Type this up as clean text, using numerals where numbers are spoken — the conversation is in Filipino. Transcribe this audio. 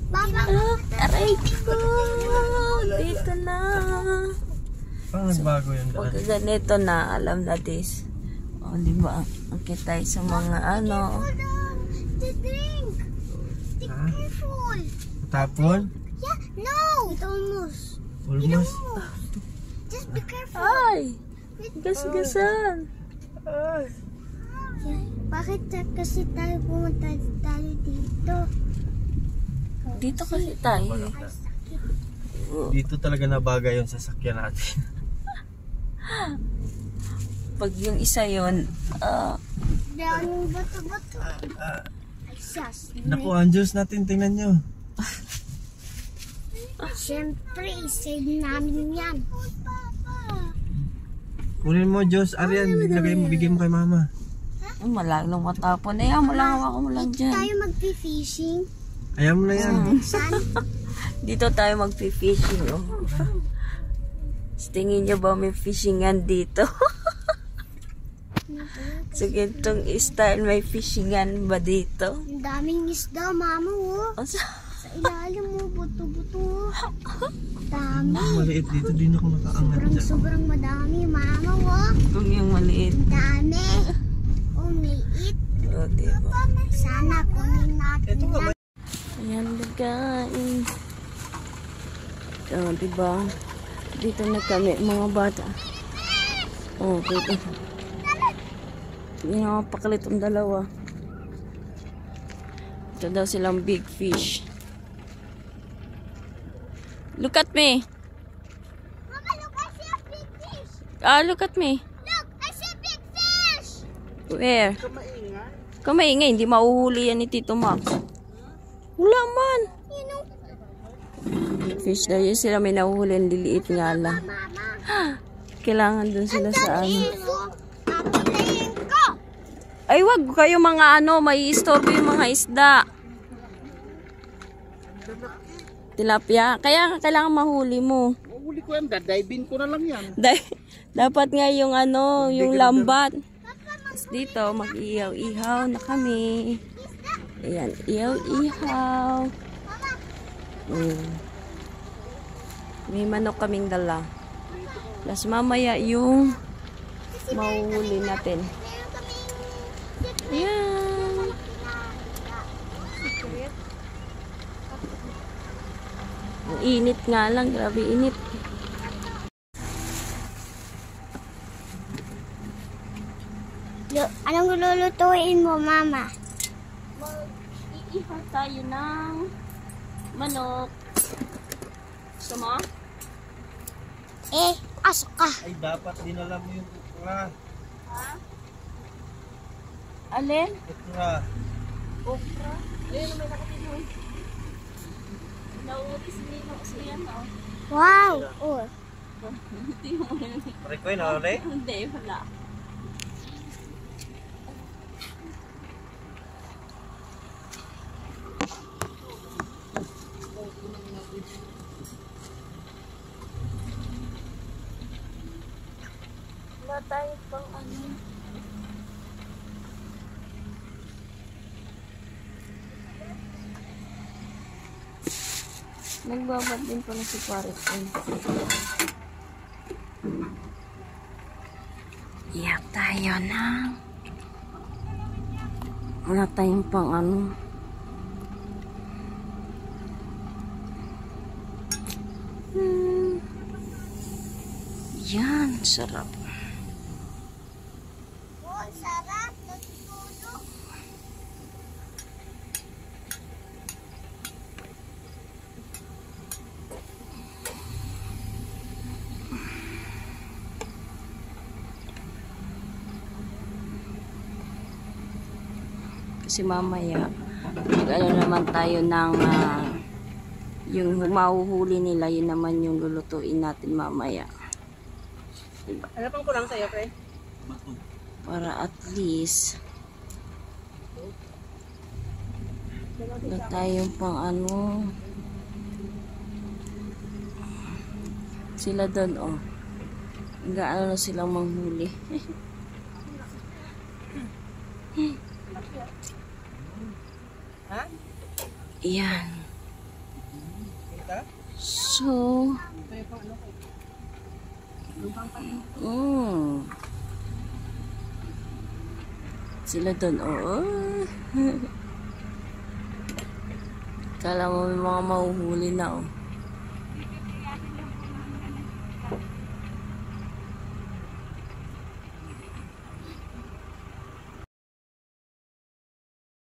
Aray ko! Dito na. Parang nagbago yung daan. Pagka ganito na, alam na this. O, diba? Okay tayo sa mga ano. Tapon? Yeah, no! It's almost. Almost? Just be careful. Ay! Gas-gasan. Ay. Bakit kasi tayo pumunta tayo dito? Dito kasi tayo. Dito talaga nabagay yung sasakyan natin. Pag yung isa yun, Daming bato-bato. Naku, ang Diyos natin, tingnan nyo. Siyempre, save namin yan. Kunin mo, Diyos. Arian, bigay mo kay mama. malalang matapon. Ayaw mo lang, hawakan mo lang dyan. Tayo mag-fishing. Ayaw mo na yan. Dito tayo mag-fishing. Oh. Tingin nyo ba may fishingan dito? Sa ganitong style, may fishingan ba dito? Ang daming isda, mama, oh. Sa ilalim mo, buto-buto. Dami. Maliit dito, di na ako nakaangat dyan. Sobrang madami, mama, oh. Kung yung maliit. Dami. Oh, maliit. O, diba? Sana kunin natin yan. Ayan na guys. O, diba? Dito na kami, mga bata. O, dito. Yung mga pakalit ang dalawa. Ito daw silang big fish. Look at me. Mama, look, I see a big fish. Ah, look at me. Look, I see a big fish. Where? Kamaingay, hindi mauhuli yan ni Tito Max. Wala man. You know, Big fish daw yun sila, may nahuhuli, liliit nga lang. mama. Kailangan dun sila sa ano. Papatayin ko. Ay, wag kayo mga ano, may istorbo yung mga isda. Tilapia. Kaya kailangan mahuli mo. Huli ko yan, dadivin ko na lang yan. Dapat nga yung ano, yung lambat. Tapos dito, mag-ihaw-ihaw na kami. Ayan, ihaw-ihaw. May manok kaming dala. Plus mamaya yung mahuhuli natin. Ayan. Ang init nga lang, grabe init. Anong lulutuin mo, mama? Mag-iihaw tayo ng manok. Gusto mo? Asok ka. Ay, dapat dinala mo yung okra. Ha? Alin? Okra. Okra? Ayun, may nakatinoy. Nauutis nito kasi yan, oh. Wow. Oh. Pare ko yun, ole? Hindi, wala. Wala tayo pang ano. Nagbabad din pala si Paris. Iyak tayo na. Wala tayong pang ano. Yan, sarap. Oh, sarap. Natutulog. Kasi mamaya, ano naman tayo ng yung mahuhuli nila, yun naman yung lulutuin natin mamaya. Diba? Ano pang kulang sa'yo, pre? Para at least wala tayong pang ano. Sila doon, oh. Gaano na silang manghuli. Ha? Yan. So, sila doon, oo. Kala mo may mga mahuhuli na, oh.